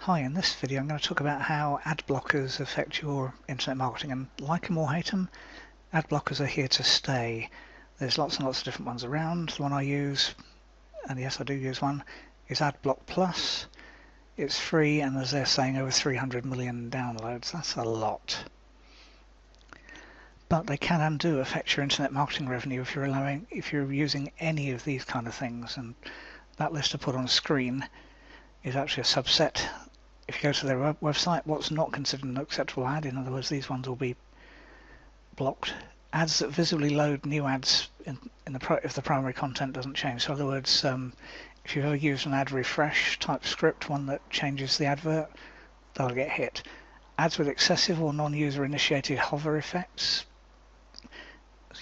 Hi, in this video I'm going to talk about how ad blockers affect your internet marketing, and like them or hate them, ad blockers are here to stay. There's lots and lots of different ones around. The one I use, and yes I do use one, is AdBlock Plus. It's free and as they're saying over 300 million downloads. That's a lot. But they can and do affect your internet marketing revenue if you're using any of these kind of things, and that list I put on screen is actually a subset. If you go to their website, what's not considered an acceptable ad, in other words, these ones will be blocked. Ads that visibly load new ads if the primary content doesn't change. So in other words, if you've ever used an ad refresh type script, one that changes the advert, they'll get hit. Ads with excessive or non-user initiated hover effects,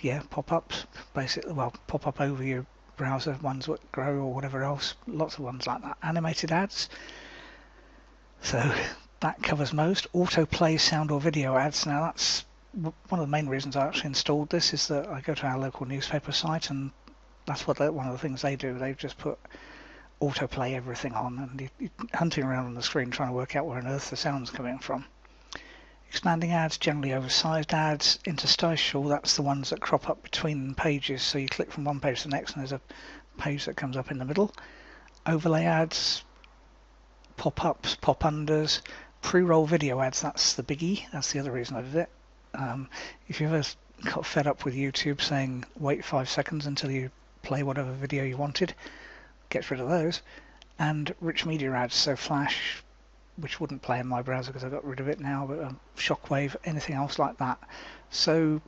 yeah, pop-ups, basically, well, pop up over your browser, ones that grow or whatever else, lots of ones like that. Animated ads, so that covers most. Autoplay sound or video ads. Now that's one of the main reasons I actually installed this, is that I go to our local newspaper site and that's what one of the things they do. They've just put autoplay everything on, and you're hunting around on the screen trying to work out where on earth the sound's coming from. Expanding ads, generally oversized ads. Interstitial, that's the ones that crop up between pages, so you click from one page to the next and there's a page that comes up in the middle. Overlay ads, pop-ups, pop-unders. Pre-roll video ads, that's the biggie, that's the other reason I did it. If you ever got fed up with YouTube saying wait 5 seconds until you play whatever video you wanted, get rid of those. And rich media ads, so Flash, which wouldn't play in my browser because I got rid of it now, but Shockwave, anything else like that. So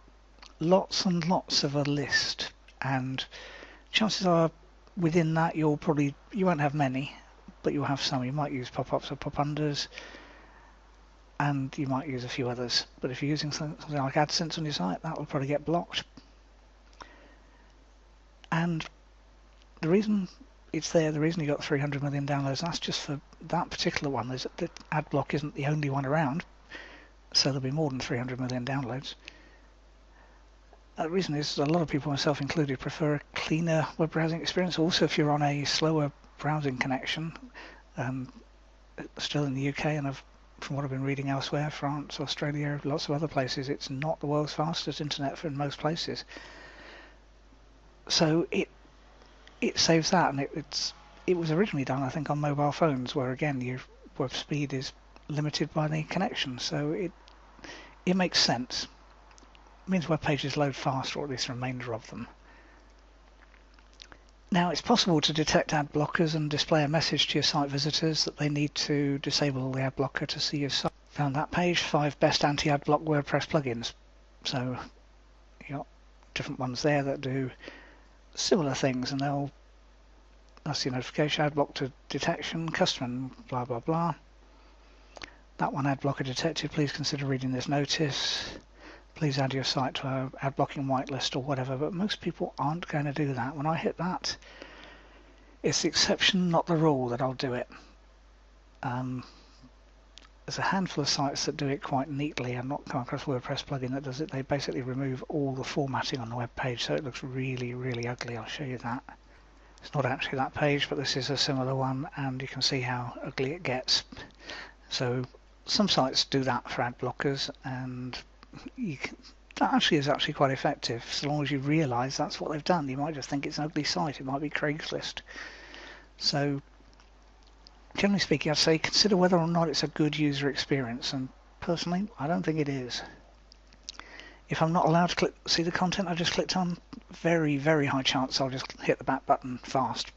lots and lots of a list, and chances are within that you won't have many, but you'll have some. You might use pop-ups or pop-unders, and you might use a few others. But if you're using something like AdSense on your site, that will probably get blocked. And the reason it's there, the reason you got 300 million downloads, that's just for that particular one. The AdBlock isn't the only one around, so there'll be more than 300 million downloads. The reason is a lot of people, myself included, prefer a cleaner web browsing experience. Also, if you're on a slower browsing connection, still in the UK, and from what I've been reading elsewhere, France, Australia, lots of other places, it's not the world's fastest internet in most places. So it saves that, and it was originally done, I think, on mobile phones, where again your web speed is limited by the connection. So it makes sense. It means web pages load faster, or at least the remainder of them. Now, it's possible to detect ad blockers and display a message to your site visitors that they need to disable the ad blocker to see your site. Found that page, 5 best anti-ad block WordPress plugins. So you got different ones there that do similar things, and that's your notification, ad block to detection, custom, and blah blah blah. That one, ad blocker detected, please consider reading this notice. Please add your site to an ad blocking whitelist or whatever, but most people aren't going to do that. When I hit that, it's the exception, not the rule, that I'll do it. There's a handful of sites that do it quite neatly. I've not come across a WordPress plugin that does it. They basically remove all the formatting on the web page, so it looks really, really ugly. I'll show you that. It's not actually that page, but this is a similar one, and you can see how ugly it gets. So some sites do that for ad blockers, and that actually is quite effective, so long as you realise that's what they've done. You might just think it's an ugly site, it might be Craigslist. So generally speaking, I'd say consider whether or not it's a good user experience, and personally I don't think it is. If I'm not allowed to see the content I just clicked on, very, very high chance I'll just hit the back button fast.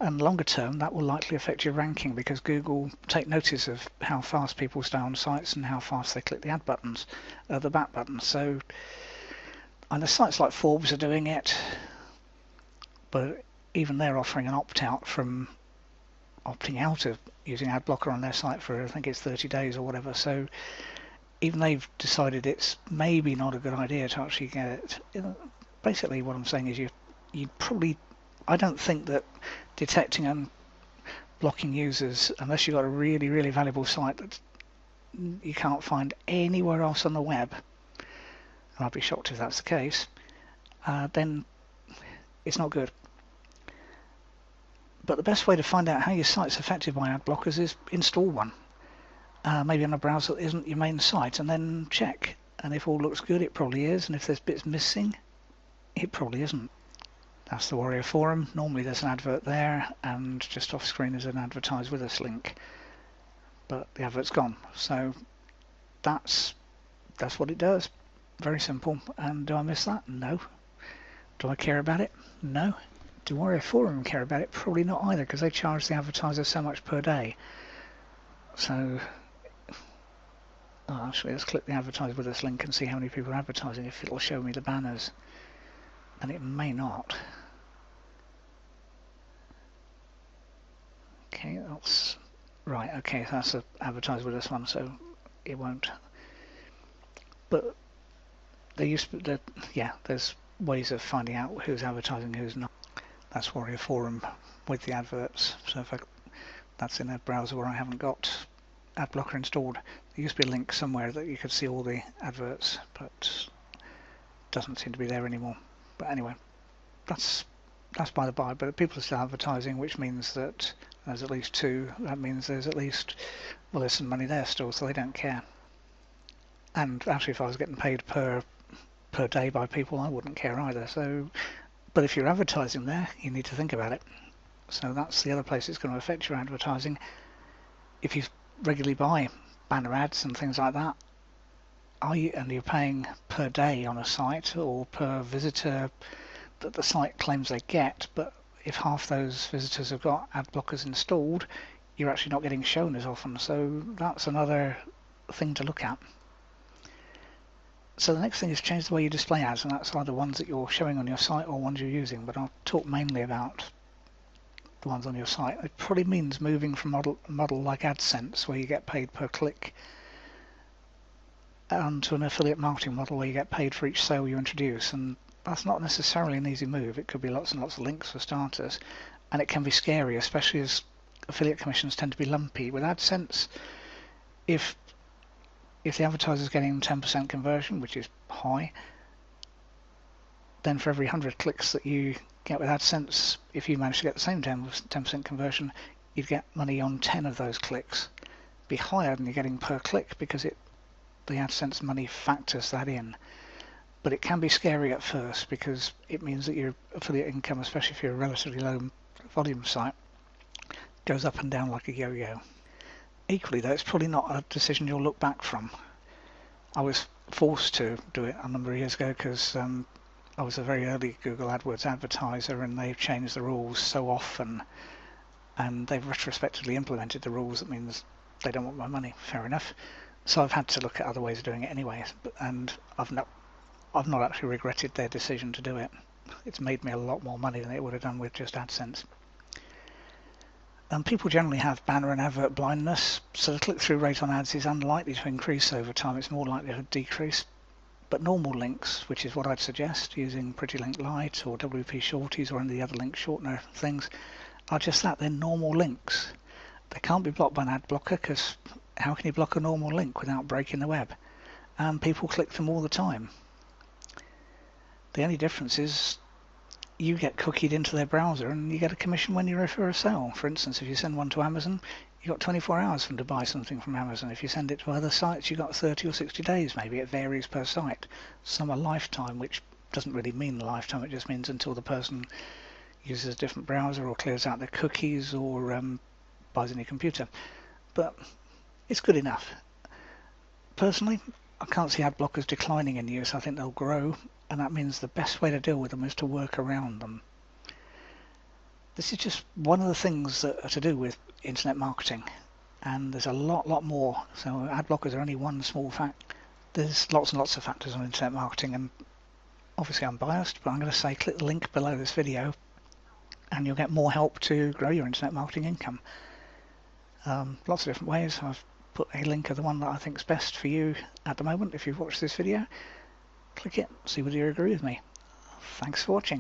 And longer term, that will likely affect your ranking, because Google take notice of how fast people stay on sites and how fast they click the ad buttons, the back buttons. So, and the sites like Forbes are doing it, but even they're offering an opt-out from opting out of using ad blocker on their site for, I think it's 30 days or whatever. So even they've decided it's maybe not a good idea to actually get it. Basically, what I'm saying is you probably, I don't think that detecting and blocking users, unless you've got a really, really valuable site that you can't find anywhere else on the web, and I'd be shocked if that's the case, then it's not good. But the best way to find out how your site's affected by ad blockers is install one. Maybe on a browser that isn't your main site, and then check. And if all looks good, it probably is. And if there's bits missing, it probably isn't. That's the Warrior Forum. Normally there's an advert there, and just off screen is an advertise with us link. But the advert's gone. So that's what it does. Very simple. And do I miss that? No. Do I care about it? No. Do Warrior Forum care about it? Probably not either, because they charge the advertiser so much per day. So, actually, let's click the advertise with us link and see how many people are advertising, if it'll show me the banners. And it may not. Okay, that's right. Okay, that's the advertise with us one, so it won't. But there's ways of finding out who's advertising, who's not. That's Warrior Forum with the adverts. So if that's in a browser where I haven't got ad blocker installed. There used to be a link somewhere that you could see all the adverts, but doesn't seem to be there anymore. But anyway, that's by the by. But people are still advertising, which means that there's at least two. That means there's at least, well, there's some money there still, so they don't care. And actually, if I was getting paid per day by people, I wouldn't care either. So, but if you're advertising there, you need to think about it. So that's the other place it's going to affect your advertising. If you regularly buy banner ads and things like that, and you're paying per day on a site or per visitor that the site claims they get, but if half those visitors have got ad blockers installed, you're actually not getting shown as often. So that's another thing to look at. So the next thing is change the way you display ads, and that's either ones that you're showing on your site or ones you're using, but I'll talk mainly about the ones on your site. It probably means moving from a model like AdSense, where you get paid per click, to an affiliate marketing model where you get paid for each sale you introduce. And that's not necessarily an easy move. It could be lots and lots of links for starters, and it can be scary, especially as affiliate commissions tend to be lumpy. With AdSense, if the advertiser is getting 10% conversion, which is high, then for every 100 clicks that you get with AdSense, if you manage to get the same 10% conversion, you'd get money on 10 of those clicks. Be higher than you're getting per click because the AdSense money factors that in. But it can be scary at first because it means that your affiliate income, especially if you're a relatively low volume site, goes up and down like a yo-yo. Equally though, it's probably not a decision you'll look back from. I was forced to do it a number of years ago because I was a very early Google AdWords advertiser, and they've changed the rules so often, and they've retrospectively implemented the rules. That means they don't want my money. Fair enough. So I've had to look at other ways of doing it anyway, and I've not actually regretted their decision to do it. It's made me a lot more money than it would have done with just AdSense. People generally have banner and advert blindness, so the click-through rate on ads is unlikely to increase over time. It's more likely to decrease. But normal links, which is what I'd suggest, using Pretty Link Lite or WP Shorties or any of the other link shortener things, are just that. They're normal links. They can't be blocked by an ad blocker, because how can you block a normal link without breaking the web? And people click them all the time. The only difference is you get cookied into their browser and you get a commission when you refer a sale. For instance, if you send one to Amazon, you've got 24 hours for them to buy something from Amazon. If you send it to other sites, you've got 30 or 60 days maybe. It varies per site. Some are lifetime, which doesn't really mean lifetime. It just means until the person uses a different browser or clears out their cookies or buys a new computer. But it's good enough. Personally, I can't see ad blockers declining in use. I think they'll grow, and that means the best way to deal with them is to work around them. This is just one of the things that are to do with internet marketing, and there's a lot more. So ad blockers are only one small fact. There's lots and lots of factors on internet marketing, and obviously I'm biased, but I'm going to say click the link below this video and you'll get more help to grow your internet marketing income. Lots of different ways. I've put a link of the one that I think is best for you at the moment. If you've watched this video, click it, see whether you agree with me. Thanks for watching.